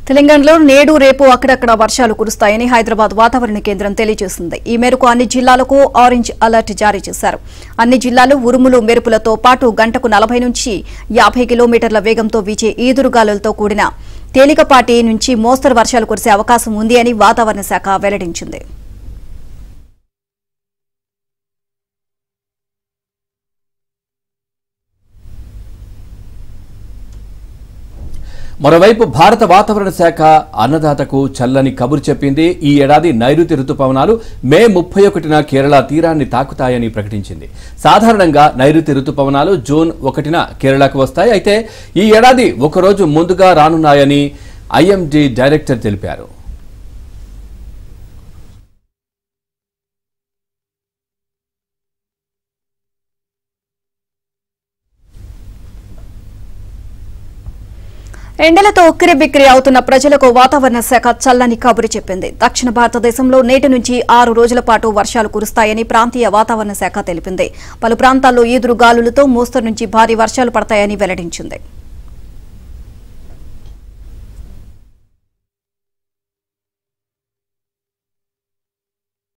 తెలంగాణలో నేడు రేపు అక్కడక్కడ వర్షాలు కురుస్తాయని హైదరాబాద్ వాతావరణ కేంద్రం తెలియజేసింది. ఈ మేరకు అన్ని జిల్లాలకు ఆరెంజ్ అలర్ట్ జారీ చేశారు. అన్ని జిల్లాలు ఉరుములు మెరుపులతో పాటు గంటకు 40 నుంచి 50 కిలోమీటర్ల వేగంతో వీచే ఈదురుగాలులతో కూడిన తేలికపాటి నుంచి మోస్తరు వర్షాలు కురిసే అవకాశం ఉంది అని వాతావరణ శాఖ వెల్లడించింది. మరోవైపు భారత వాతావరణ శాఖ అన్నదాతకు చల్లని కబురు చెప్పింది. ఈ ఏడాది నైరుతి రుతుపవనాలు మే 31న కేరళ తీరాన్ని తాకుతాయని ప్రకటించింది. సాధారణంగా నైరుతి రుతుపవనాలు జూన్ 1న కేరళకు వస్తాయి. అయితే ఈ ఏడాది ఒకరోజు ముందుగా రానున్నాయని ఐఎండీ డైరెక్టర్ తెలిపారు. ఎండలతో ఉక్కిరిబిక్కిరి అవుతున్న ప్రజలకు వాతావరణ శాఖ చల్లని కబురు చెప్పింది. దక్షిణ భారతదేశంలో నేటి నుంచి 6 రోజుల పాటు వర్షాలు కురుస్తాయని ప్రాంతీయ వాతావరణ శాఖ తెలిపింది. పలు ప్రాంతాల్లో ఈదురుగాలులతో మోస్తరు నుంచి భారీ వర్షాలు పడతాయని వెల్లడించింది.